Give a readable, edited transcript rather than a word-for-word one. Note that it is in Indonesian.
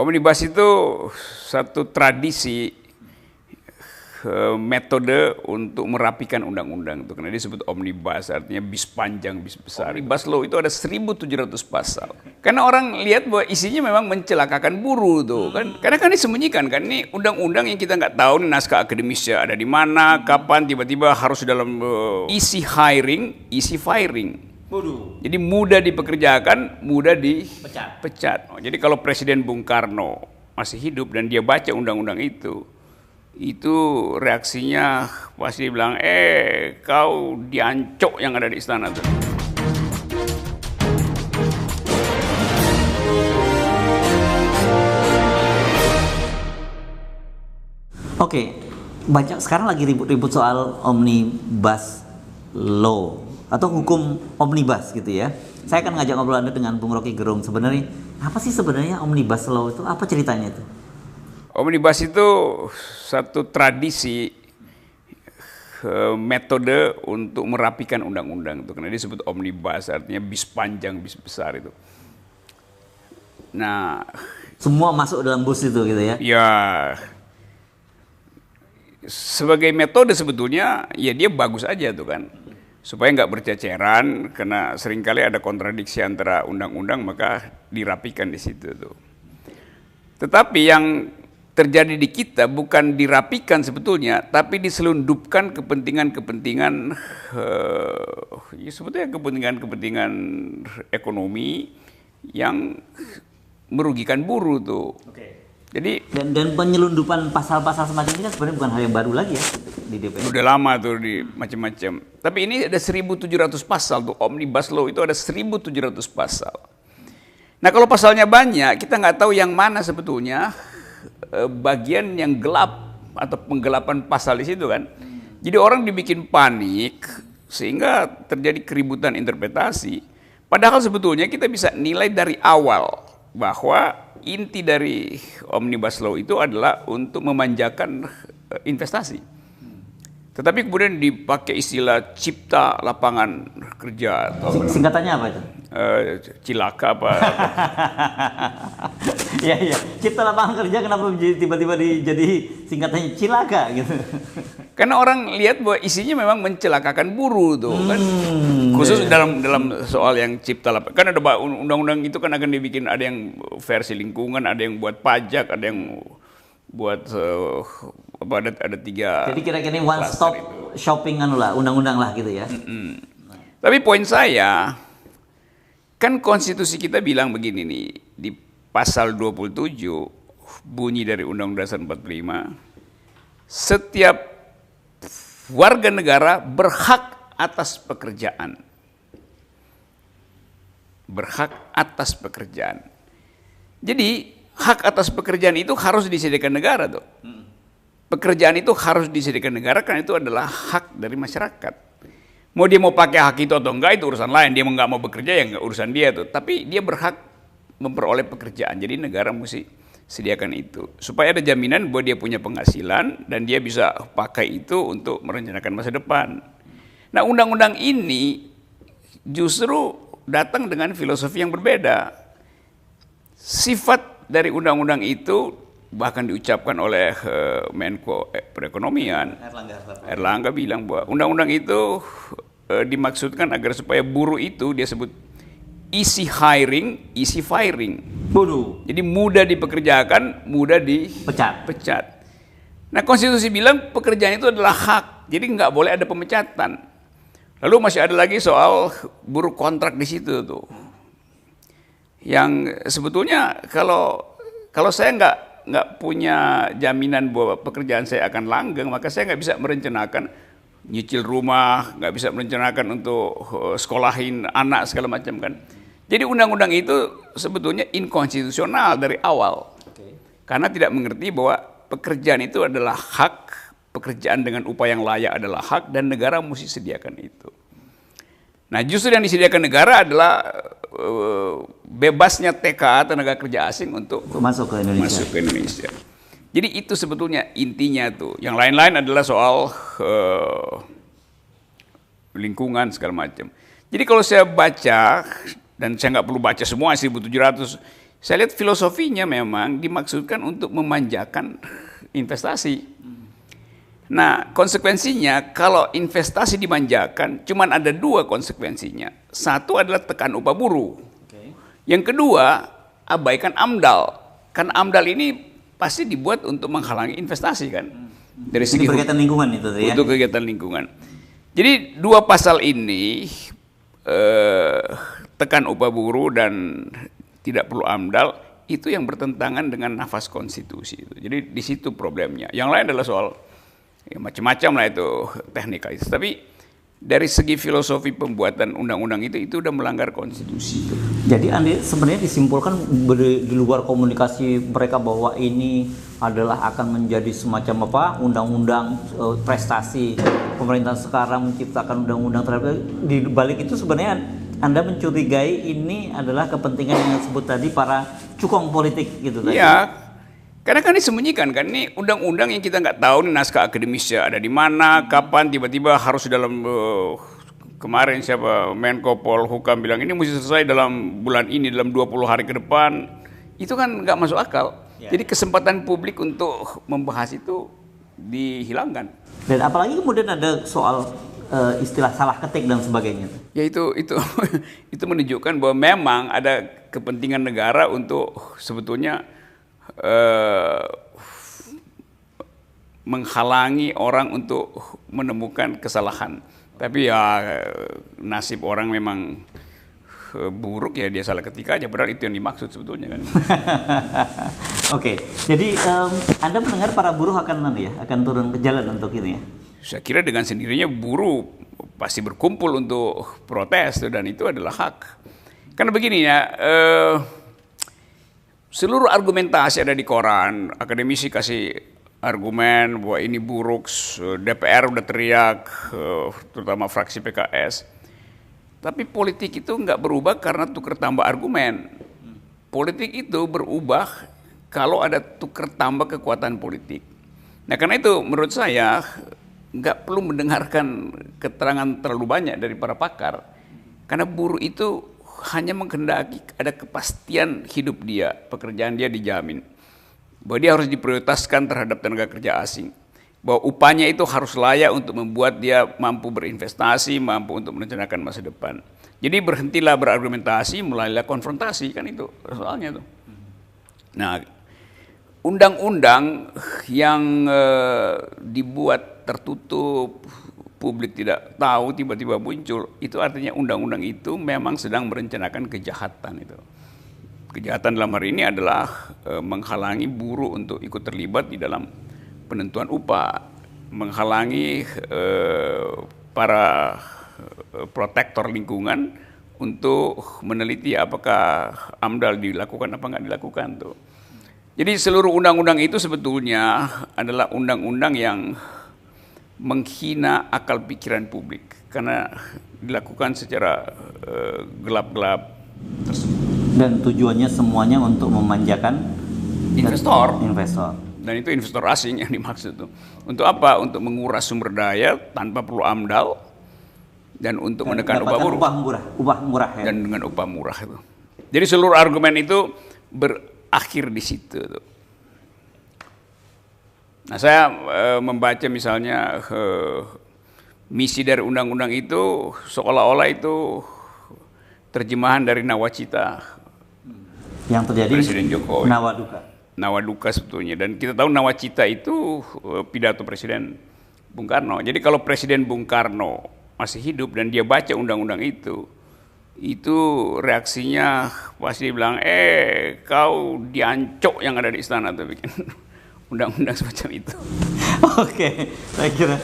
Omnibus itu satu tradisi, metode untuk merapikan undang-undang itu, karena disebut omnibus, artinya bis panjang, bis besar. Omnibus law itu ada 1.700 pasal. Karena orang lihat bahwa isinya memang mencelakakan buruh tuh kan, karena kan disembunyikan kan, ini undang-undang yang kita nggak tahu nih naskah akademisnya ada di mana, kapan, tiba-tiba harus dalam easy hiring, easy firing. Jadi mudah dipekerjakan, mudah dipecat. Jadi kalau Presiden Bung Karno masih hidup dan dia baca undang-undang itu reaksinya pasti bilang, kau diancok yang ada di istana tuh. Oke, banyak sekarang lagi ribut-ribut soal omnibus law atau hukum omnibus gitu ya. Saya akan ngajak ngobrol Anda dengan Bung Rocky Gerung. Sebenarnya apa sih sebenarnya omnibus law itu? Apa ceritanya itu? Omnibus itu satu tradisi, metode untuk merapikan undang-undang itu, karena disebut omnibus, artinya bis panjang, bis besar itu. Nah, semua masuk dalam bus itu gitu ya? Ya, sebagai metode sebetulnya ya dia bagus aja tuh kan, supaya nggak berceceran, karena seringkali ada kontradiksi antara undang-undang, maka dirapikan di situ tuh. Tetapi yang terjadi di kita bukan dirapikan sebetulnya, tapi diselundupkan kepentingan-kepentingan, ya sebetulnya kepentingan-kepentingan ekonomi yang merugikan buruh tuh. Jadi dan penyelundupan pasal-pasal semacam ini kan sebenarnya bukan hal yang baru lagi ya di DPR. Udah lama tuh di macam-macam. Tapi ini ada 1.700 pasal tuh, omnibus law itu ada 1.700 pasal. Nah kalau pasalnya banyak, kita nggak tahu yang mana sebetulnya bagian yang gelap atau penggelapan pasal di situ kan. Jadi orang dibikin panik sehingga terjadi keributan interpretasi. Padahal sebetulnya kita bisa nilai dari awal bahwa inti dari omnibus law itu adalah untuk memanjakan investasi. Tetapi kemudian dipakai istilah cipta lapangan kerja atau singkatannya apa itu? Cilaka apa? Iya, cipta lapangan kerja kenapa tiba-tiba jadi singkatannya cilaka gitu? Karena orang lihat bahwa isinya memang mencelakakan buruh tuh kan, khusus dalam soal yang cipta lapangan. Kan ada undang-undang itu kan akan dibikin, ada yang versi lingkungan, ada yang buat pajak, ada yang buat ada 3. Jadi kira-kira ini one stop shopping undang-undang lah gitu ya. Tapi poin saya, kan konstitusi kita bilang begini nih, di pasal 27 bunyi dari Undang-Undang Dasar 45, setiap warga negara berhak atas pekerjaan. Berhak atas pekerjaan. Jadi hak atas pekerjaan itu harus disediakan negara tuh. Pekerjaan itu harus disediakan negara karena itu adalah hak dari masyarakat. Mau dia mau pakai hak itu atau enggak itu urusan lain. Dia nggak mau bekerja ya nggak urusan dia tuh. Tapi dia berhak memperoleh pekerjaan. Jadi negara mesti sediakan itu supaya ada jaminan bahwa dia punya penghasilan dan dia bisa pakai itu untuk merencanakan masa depan. Nah, undang-undang ini justru datang dengan filosofi yang berbeda. Sifat dari undang-undang itu bahkan diucapkan oleh Menko Perekonomian Erlangga bilang bahwa undang-undang itu dimaksudkan agar supaya buruh itu dia sebut easy hiring, easy firing. Jadi mudah dipekerjakan, mudah dipecat. Nah konstitusi bilang pekerjaan itu adalah hak, jadi nggak boleh ada pemecatan. Lalu masih ada lagi soal buruh kontrak di situ tuh, yang sebetulnya kalau saya nggak punya jaminan bahwa pekerjaan saya akan langgeng, maka saya nggak bisa merencanakan nyicil rumah, nggak bisa merencanakan untuk sekolahin anak segala macam kan. Jadi undang-undang itu sebetulnya inkonstitusional dari awal, karena tidak mengerti bahwa pekerjaan itu adalah hak, pekerjaan dengan upah yang layak adalah hak dan negara mesti sediakan itu. Nah justru yang disediakan negara adalah bebasnya TKA tenaga kerja asing untuk masuk ke Indonesia. Jadi itu sebetulnya intinya tuh. Yang lain-lain adalah soal lingkungan segala macam. Jadi kalau saya baca, dan saya nggak perlu baca semua 1.700, Saya lihat filosofinya memang dimaksudkan untuk memanjakan investasi. Nah, konsekuensinya kalau investasi dimanjakan, cuman ada dua konsekuensinya. Satu adalah tekan upah buruh. Yang kedua, abaikan AMDAL. Kan AMDAL ini pasti dibuat untuk menghalangi investasi kan. Dari segi berkaitan lingkungan itu ya. untuk kegiatan lingkungan. Jadi dua pasal ini tekan upah buruh dan tidak perlu AMDAL itu yang bertentangan dengan nafas konstitusi itu. Jadi di situ problemnya. Yang lain adalah soal ya, macam-macam lah itu teknikalis. Tapi dari segi filosofi pembuatan undang-undang itu udah melanggar konstitusi. Jadi Andi sebenarnya disimpulkan di luar komunikasi mereka bahwa ini adalah akan menjadi semacam apa undang-undang prestasi pemerintah sekarang menciptakan undang-undang terhadap di balik itu sebenarnya Anda mencurigai ini adalah kepentingan yang disebut tadi para cukong politik gitu tadi. Iya, karena kan disembunyikan kan ini undang-undang yang kita nggak tahu nih naskah akademisnya ada di mana, kapan tiba-tiba harus dalam kemarin siapa Menko Polhukam bilang ini mesti selesai dalam bulan ini dalam 20 hari ke depan. Itu kan nggak masuk akal. Ya. Jadi kesempatan publik untuk membahas itu dihilangkan. Dan apalagi kemudian ada soal istilah salah ketik dan sebagainya. Ya itu itu menunjukkan bahwa memang ada kepentingan negara untuk sebetulnya menghalangi orang untuk menemukan kesalahan. Tapi ya nasib orang memang buruk ya dia salah ketika aja. Padahal itu yang dimaksud sebetulnya kan. Oke, jadi Anda mendengar para buruh akan turun ke jalan untuk ini ya? Saya kira dengan sendirinya buruh pasti berkumpul untuk protes dan itu adalah hak. Karena begini ya, seluruh argumentasi ada di koran, akademisi kasih argumen bahwa ini buruk, DPR udah teriak, terutama fraksi PKS. Tapi politik itu nggak berubah karena tukar tambah argumen. Politik itu berubah kalau ada tukar tambah kekuatan politik. Nah karena itu menurut saya nggak perlu mendengarkan keterangan terlalu banyak dari para pakar. Karena buruh itu hanya menghendaki ada kepastian hidup dia, pekerjaan dia dijamin. Bahwa dia harus diprioritaskan terhadap tenaga kerja asing. Bahwa upahnya itu harus layak untuk membuat dia mampu berinvestasi, mampu untuk merencanakan masa depan. Jadi berhentilah berargumentasi, mulailah konfrontasi, kan itu soalnya tuh. Nah, undang-undang yang dibuat tertutup, publik tidak tahu, tiba-tiba muncul, itu artinya undang-undang itu memang sedang merencanakan kejahatan itu. Kejahatan dalam hari ini adalah menghalangi buruh untuk ikut terlibat di dalam penentuan upah, menghalangi para protektor lingkungan untuk meneliti apakah AMDAL dilakukan apa nggak dilakukan tuh. Jadi seluruh undang-undang itu sebetulnya adalah undang-undang yang menghina akal pikiran publik karena dilakukan secara gelap-gelap tersebut. Dan tujuannya semuanya untuk memanjakan investor. Dan itu investor asing yang dimaksud tuh. Untuk apa? Untuk menguras sumber daya tanpa perlu AMDAL dan untuk menekan upah buruh. Upah murah ya. Dan dengan upah murah itu. Jadi seluruh argumen itu berakhir di situ tuh. Nah, saya membaca misalnya misi dari undang-undang itu seolah-olah itu terjemahan dari nawacita yang terjadi Presiden Jokowi. Nawaduka sebetulnya. Dan kita tahu nawacita itu pidato Presiden Bung Karno. Jadi kalau Presiden Bung Karno masih hidup dan dia baca undang-undang itu reaksinya pasti bilang, kau diancok yang ada di istana tuh bikin undang-undang semacam itu. Oke, saya kira.